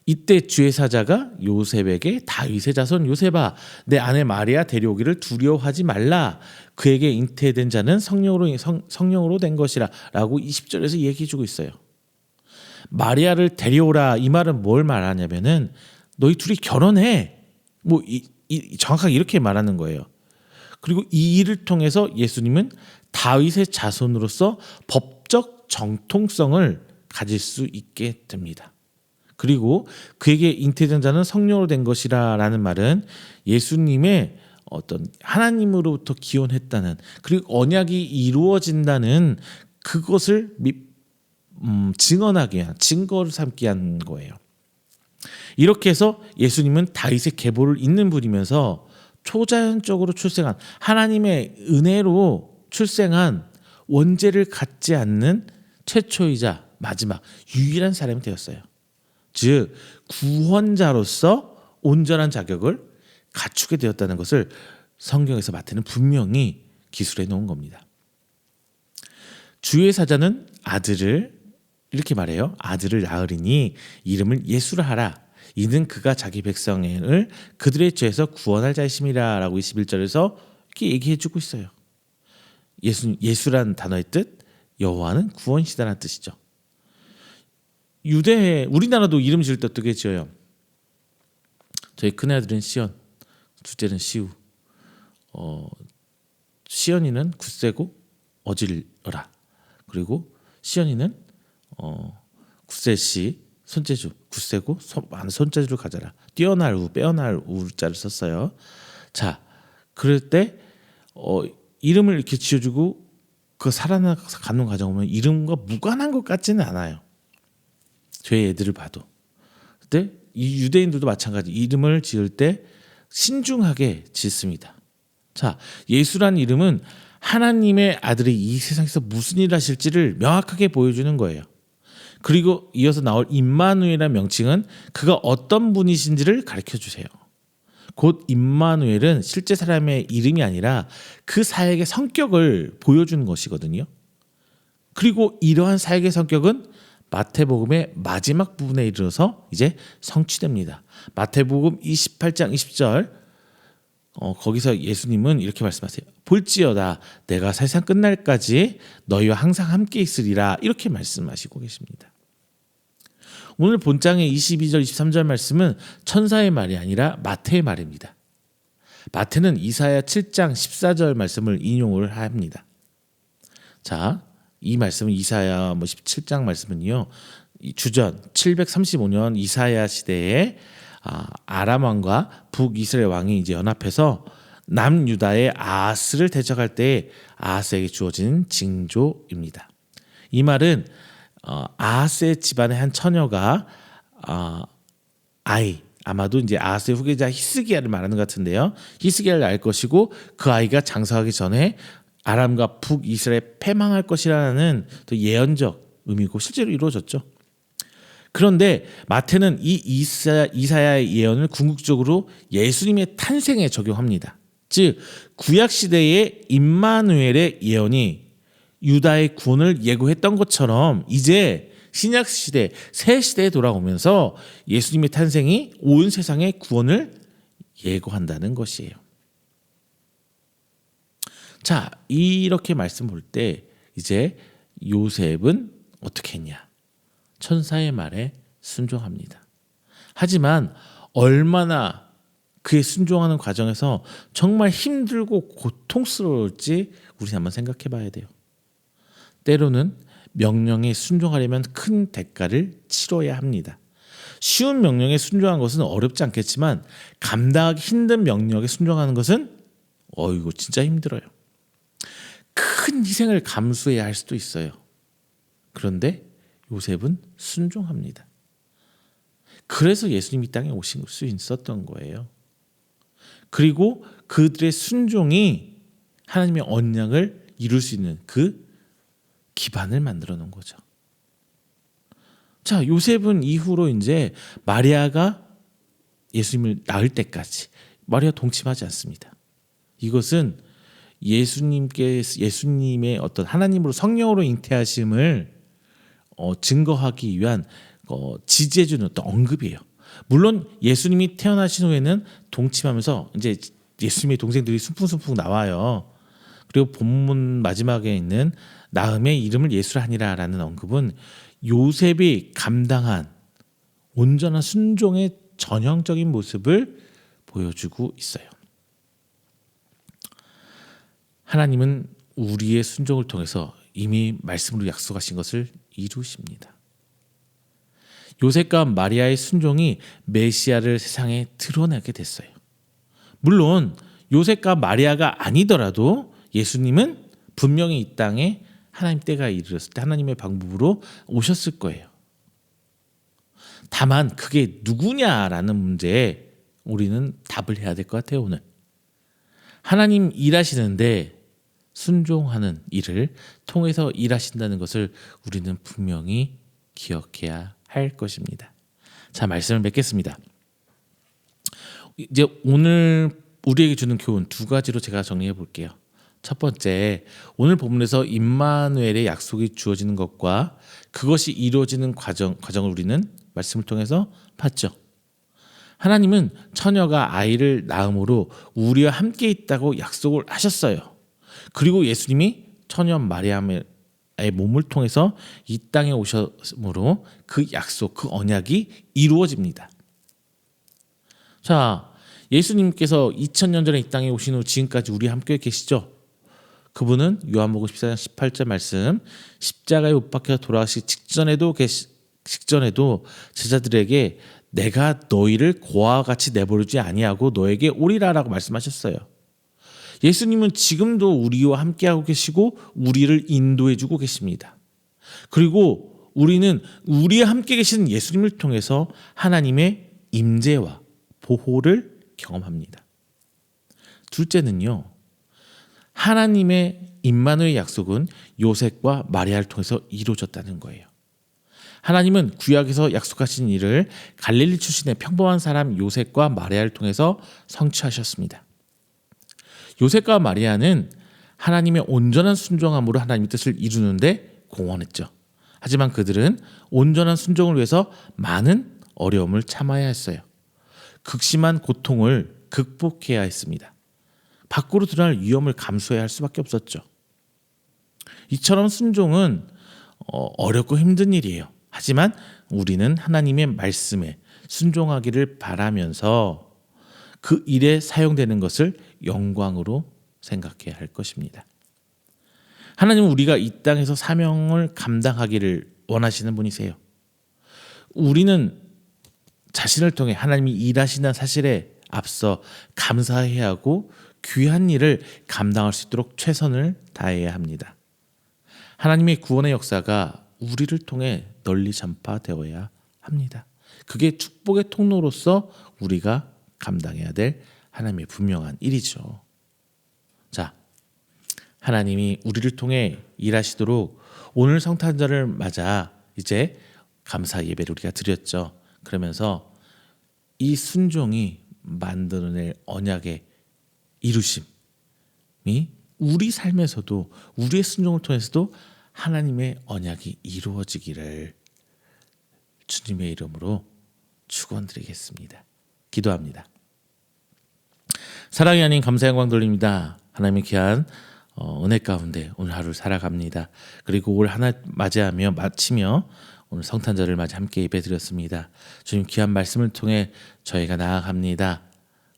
이때 주의 사자가 요셉에게 다윗의 자손 요셉아, 내 아내 마리아 데려오기를 두려워하지 말라. 그에게 잉태된 자는 성령으로 된 것이라 라고 20절에서 얘기해주고 있어요. 마리아를 데려오라, 이 말은 뭘 말하냐면은 너희 둘이 결혼해, 정확하게 이렇게 말하는 거예요. 그리고 이 일을 통해서 예수님은 다윗의 자손으로서 법적 정통성을 가질 수 있게 됩니다. 그리고 그에게 잉태된 자는 성령으로 된 것이라라는 말은 예수님의 어떤 하나님으로부터 기원했다는, 그리고 언약이 이루어진다는 그것을 증언하게 한, 증거를 삼게 한 거예요. 이렇게 해서 예수님은 다윗의 계보를 잇는 분이면서 초자연적으로 출생한, 하나님의 은혜로 출생한 원죄를 갖지 않는 최초이자 마지막 유일한 사람이 되었어요. 즉 구원자로서 온전한 자격을 갖추게 되었다는 것을 성경에서 마태는 분명히 기술해 놓은 겁니다. 주의 사자는 아들을, 이렇게 말해요. 아들을 낳으리니 이름을 예수라 하라. 이는 그가 자기 백성을 그들의 죄에서 구원할 자이심이라 라고 21절에서 이렇게 얘기해주고 있어요. 예수란 단어의 뜻, 여호와는 구원이시다라는 뜻이죠. 우리나라도 이름 지을 때 어떻게 지어요? 저희 큰아들은 시온, 둘째는 시우. 시온이는 굳세고 어질러라. 그리고 시온이는 굳세시, 손재주, 굳세고 많은 손재주를 가져라. 뛰어날 우, 빼어날 우자를 썼어요. 자, 그럴 때 이름을 이렇게 지어주고 그 살아가는 과정 보면 이름과 무관한 것 같지는 않아요. 저희 애들을 봐도. 근데 이 유대인들도 마찬가지. 이름을 지을 때 신중하게 짓습니다. 자, 예수란 이름은 하나님의 아들이 이 세상에서 무슨 일을 하실지를 명확하게 보여주는 거예요. 그리고 이어서 나올 임마누엘이라는 명칭은 그가 어떤 분이신지를 가르쳐 주세요. 곧 임마누엘은 실제 사람의 이름이 아니라 그 사역의 성격을 보여주는 것이거든요. 그리고 이러한 사역의 성격은 마태복음의 마지막 부분에 이르러서 이제 성취됩니다. 마태복음 28장 20절 거기서 예수님은 이렇게 말씀하세요. 볼지어다 내가 세상 끝날까지 너희와 항상 함께 있으리라 이렇게 말씀하시고 계십니다. 오늘 본장의 22절 23절 말씀은 천사의 말이 아니라 마태의 말입니다. 마태는 이사야 7장 14절 말씀을 인용을 합니다. 자, 이 말씀은 이사야 17장 말씀은요. 주전 735년 이사야 시대에 아람 왕과 북이스라엘 왕이 이제 연합해서 남유다의 아하스를 대적할 때 아하스에게 주어진 징조입니다. 이 말은 아하스의 집안의 한 처녀가 아마도 이제 아하스의 후계자 히스기야를 말하는 것 같은데요. 히스기야를 낳을 것이고 그 아이가 장성하기 전에 아람과 북이스라엘 패망할 것이라는 또 예언적 의미고 실제로 이루어졌죠. 그런데 마태는 이 이사야의 예언을 궁극적으로 예수님의 탄생에 적용합니다. 즉 구약 시대의 임마누엘의 예언이 유다의 구원을 예고했던 것처럼 이제 신약 시대 새 시대에 돌아오면서 예수님의 탄생이 온 세상의 구원을 예고한다는 것이에요. 자, 이렇게 말씀 볼 때 이제 요셉은 어떻게 했냐? 천사의 말에 순종합니다. 하지만 얼마나 그의 순종하는 과정에서 정말 힘들고 고통스러울지 우리 한번 생각해 봐야 돼요. 때로는 명령에 순종하려면 큰 대가를 치러야 합니다. 쉬운 명령에 순종하는 것은 어렵지 않겠지만 감당하기 힘든 명령에 순종하는 것은 이거 진짜 힘들어요. 큰 희생을 감수해야 할 수도 있어요. 그런데 요셉은 순종합니다. 그래서 예수님이 땅에 오실 수 있었던 거예요. 그리고 그들의 순종이 하나님의 언약을 이룰 수 있는 그 기반을 만들어 놓은 거죠. 자, 요셉은 이후로 이제 마리아가 예수님을 낳을 때까지 마리아 동침하지 않습니다. 이것은 예수님의 어떤 하나님으로 성령으로 잉태하심을 증거하기 위한 지지해주는 어떤 언급이에요. 물론 예수님이 태어나신 후에는 동침하면서 이제 예수님의 동생들이 순풍순풍 나와요. 그리고 본문 마지막에 있는 나음의 이름을 예수라 하니라라는 언급은 요셉이 감당한 온전한 순종의 전형적인 모습을 보여주고 있어요. 하나님은 우리의 순종을 통해서 이미 말씀으로 약속하신 것을 이루십니다. 요셉과 마리아의 순종이 메시아를 세상에 드러내게 됐어요. 물론 요셉과 마리아가 아니더라도 예수님은 분명히 이 땅에 하나님 때가 이르렀을 때 하나님의 방법으로 오셨을 거예요. 다만 그게 누구냐라는 문제에 우리는 답을 해야 될 것 같아요. 오늘 하나님 일하시는데 순종하는 일을 통해서 일하신다는 것을 우리는 분명히 기억해야 할 것입니다. 자, 말씀을 맺겠습니다. 이제 오늘 우리에게 주는 교훈 두 가지로 제가 정리해 볼게요. 첫 번째, 오늘 본문에서 임마누엘의 약속이 주어지는 것과 그것이 이루어지는 과정을 우리는 말씀을 통해서 봤죠. 하나님은 처녀가 아이를 낳음으로 우리와 함께 있다고 약속을 하셨어요. 그리고 예수님이 처녀 마리아의 몸을 통해서 이 땅에 오셨으므로 그 약속, 그 언약이 이루어집니다. 자, 예수님께서 2000년 전에 이 땅에 오신 후 지금까지 우리 함께 계시죠? 그분은 요한복음 14장 18절 말씀, 십자가에 못 박혀 돌아가시기 직전에도 제자들에게 내가 너희를 고아와 같이 내버리지 아니하고 너에게 오리라라고 말씀하셨어요. 예수님은 지금도 우리와 함께하고 계시고 우리를 인도해주고 계십니다. 그리고 우리는 우리와 함께 계신 예수님을 통해서 하나님의 임재와 보호를 경험합니다. 둘째는요, 하나님의 임마누엘 약속은 요셉과 마리아를 통해서 이루어졌다는 거예요. 하나님은 구약에서 약속하신 일을 갈릴리 출신의 평범한 사람 요셉과 마리아를 통해서 성취하셨습니다. 요셉과 마리아는 하나님의 온전한 순종함으로 하나님의 뜻을 이루는데 공헌했죠. 하지만 그들은 온전한 순종을 위해서 많은 어려움을 참아야 했어요. 극심한 고통을 극복해야 했습니다. 밖으로 드러날 위험을 감수해야 할 수밖에 없었죠. 이처럼 순종은 어렵고 힘든 일이에요. 하지만 우리는 하나님의 말씀에 순종하기를 바라면서 그 일에 사용되는 것을 영광으로 생각해야 할 것입니다. 하나님은 우리가 이 땅에서 사명을 감당하기를 원하시는 분이세요. 우리는 자신을 통해 하나님이 일하시는 사실에 앞서 감사해야 하고 귀한 일을 감당할 수 있도록 최선을 다해야 합니다. 하나님의 구원의 역사가 우리를 통해 널리 전파되어야 합니다. 그게 축복의 통로로서 우리가 감당해야 될 하나님의 분명한 일이죠. 자, 하나님이 우리를 통해 일하시도록 오늘 성탄절을 맞아 이제 감사 예배를 우리가 드렸죠. 그러면서 이 순종이 만들어낼 언약의 이루심이 우리 삶에서도 우리의 순종을 통해서도 하나님의 언약이 이루어지기를 주님의 이름으로 축원드리겠습니다. 기도합니다. 사랑이 아닌 감사 영광 돌립니다. 하나님의 귀한 은혜 가운데 오늘 하루를 살아갑니다. 그리고 올 하나 맞이하며 마치며 오늘 성탄절을 맞이 함께 예배드렸습니다. 주님 귀한 말씀을 통해 저희가 나아갑니다.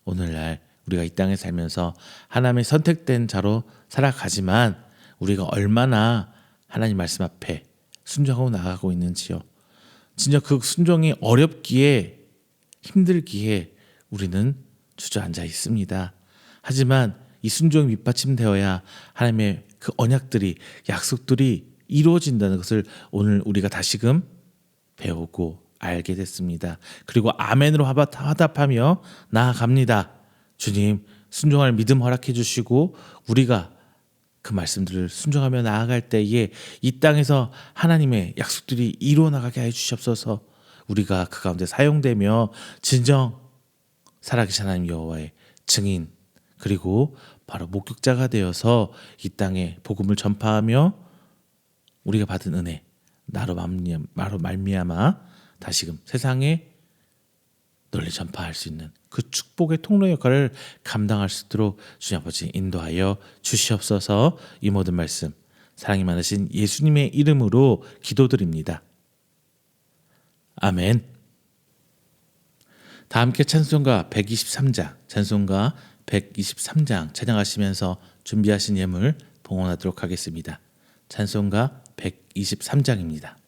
오늘날 우리가 이 땅에 살면서 하나님의 선택된 자로 살아가지만 우리가 얼마나 하나님 말씀 앞에 순종하고 나아가고 있는지요. 진짜 그 순종이 어렵기에 힘들기에 우리는 주저앉아 있습니다. 하지만 이 순종이 밑받침되어야 하나님의 그 언약들이 약속들이 이루어진다는 것을 오늘 우리가 다시금 배우고 알게 됐습니다. 그리고 아멘으로 화답하며 나아갑니다. 주님 순종할 믿음 허락해 주시고 우리가 그 말씀들을 순종하며 나아갈 때에 이 땅에서 하나님의 약속들이 이루어나가게 해주시옵소서. 우리가 그 가운데 사용되며 진정 살아계신 하나님 여호와의 증인 그리고 바로 목격자가 되어서 이 땅에 복음을 전파하며 우리가 받은 은혜 나로 말미암아 다시금 세상에 널리 전파할 수 있는 그 축복의 통로 역할을 감당할 수 있도록 주님 아버지 인도하여 주시옵소서. 이 모든 말씀 사랑이 많으신 예수님의 이름으로 기도드립니다. 아멘. 다 함께 찬송가 123장 찬양하시면서 준비하신 예물 봉헌하도록 하겠습니다. 찬송가 123장입니다.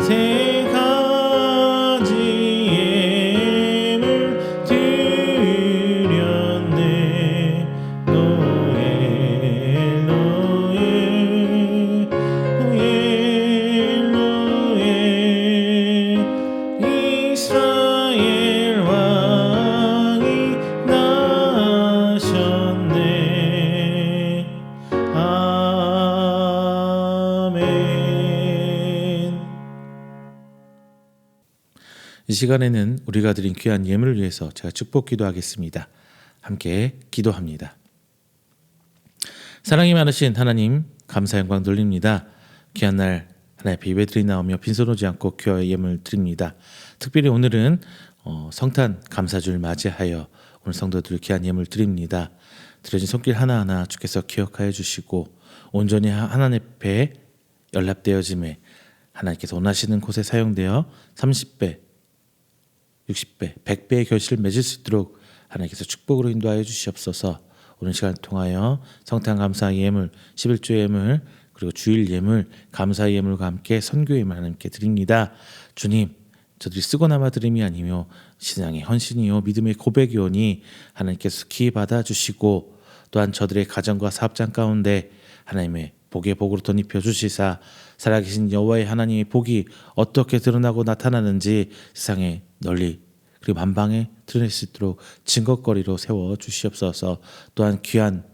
세 가지 예물 드렸네. 노엘 노엘 노엘 노엘 이스라엘 왕이 나셨네. 아멘. 이 시간에는 우리가 드린 귀한 예물을 위해서 제가 축복 기도하겠습니다. 함께 기도합니다. 사랑이 많으신 하나님, 감사 영광 돌립니다. 귀한 날 하나님 앞에 예배드리 나오며 빈손 오지 않고 귀하의 예물 드립니다. 특별히 오늘은 성탄 감사주를 맞이하여 오늘 성도들 귀한 예물 드립니다. 드려진 손길 하나하나 주께서 기억하여 주시고 온전히 하나님 앞에 연락되어짐에 하나님께서 원하시는 곳에 사용되어 30배 60배, 100배의 결실을 맺을 수 있도록 하나님께서 축복으로 인도하여 주시옵소서. 오늘 시간을 통하여 성탄 감사 예물, 11조 예물, 그리고 주일 예물, 감사 예물과 함께 선교 예물 하나님께 드립니다. 주님, 저들이 쓰고 남아 드림이 아니며 신앙의 헌신이요 믿음의 고백이오니 하나님께서 기히 받아주시고 또한 저들의 가정과 사업장 가운데 하나님의 복의 복으로 덧입혀 주시사 살아계신 여호와의 하나님의 복이 어떻게 드러나고 나타나는지 세상에 널리 그리고 만방에 드러낼 수 있도록 증거거리로 세워 주시옵소서. 또한 귀한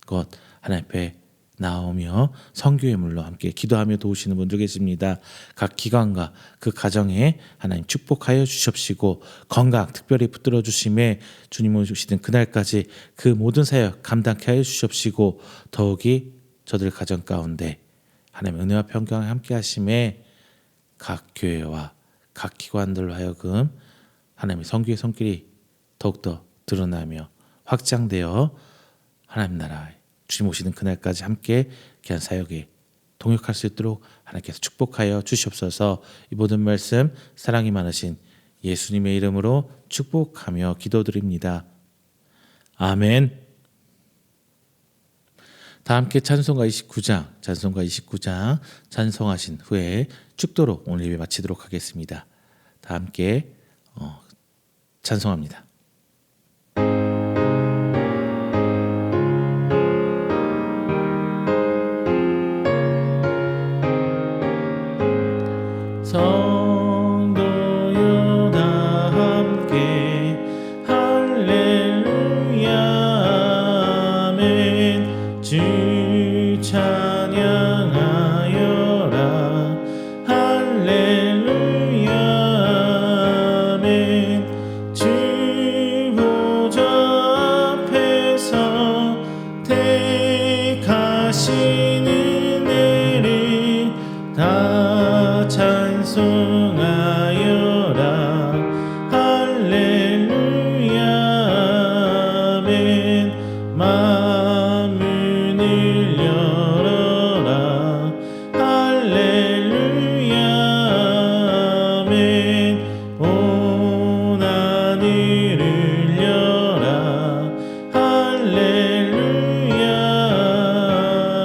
것 하나님 앞에 나오며 성교예물로 함께 기도하며 도우시는 분들 계십니다. 각 기관과 그 가정에 하나님 축복하여 주시옵시고 건강 특별히 붙들어 주심에 주님 오시는 그날까지 그 모든 사역 감당케 하여 주시옵시고 더욱이 저들 가정 가운데 하나님의 은혜와 평강을 함께 하심에 각 교회와 각 기관들로 하여금 하나님의 성교의 손길이 더욱더 드러나며 확장되어 하나님 나라에 주님 오시는 그날까지 함께 귀한 사역에 동역할 수 있도록 하나님께서 축복하여 주시옵소서. 이 모든 말씀 사랑이 많으신 예수님의 이름으로 축복하며 기도드립니다. 아멘. 다 함께 찬송가 29장 찬송하신 후에 축도로 오늘 예배 마치도록 하겠습니다. 다 함께 찬송합니다. 성도여 다 함께 할렐루야 아멘. 주 찬양하여라 할렐루야 아멘. 주 보좌 앞에서 택하신 은혜를 다 찬송하여라 할렐루야 아멘. 만문을 열어라 할렐루야 아멘. 온 하늘을 여라 할렐루야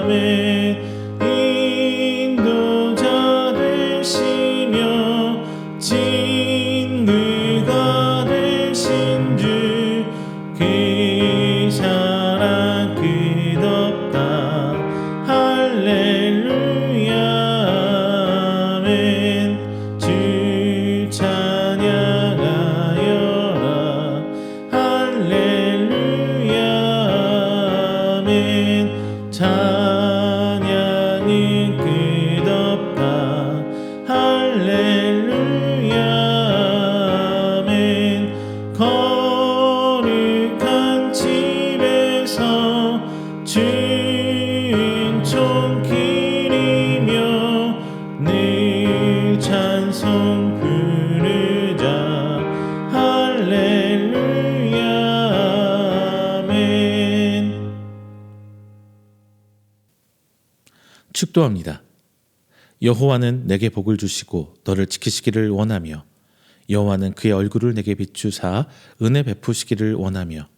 아멘. 인도자 되시며 진리가 되신 주 그 사랑 끝없다 할렐루야 아멘. 주 찬양하여라 할렐루야 아멘. 찬양이 끝없다 할렐루야 아멘. 거룩한 집에서 주인 손길이며 늘 찬송 부르자 할렐루야 아멘. 축도합니다. 여호와는 내게 복을 주시고 너를 지키시기를 원하며 여호와는 그의 얼굴을 내게 비추사 은혜 베푸시기를 원하며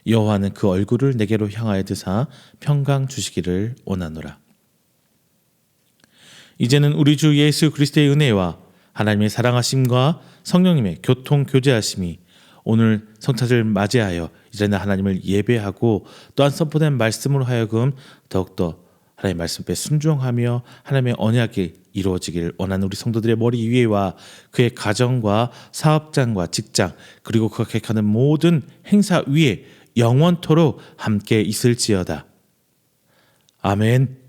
여호와는 그 얼굴을 내게로 향하여 드사 평강 주시기를 원하노라. 이제는 우리 주 예수 그리스도의 은혜와 하나님의 사랑하심과 성령님의 교통 교제하심이 오늘 성탄절 맞이하여 이제는 하나님을 예배하고 또한 선포된 말씀으로 하여금 더욱더 하나님의 말씀에 순종하며 하나님의 언약이 이루어지길 원하는 우리 성도들의 머리 위에와 그의 가정과 사업장과 직장 그리고 그가 계획하는 모든 행사 위에 영원토록 함께 있을지어다. 아멘.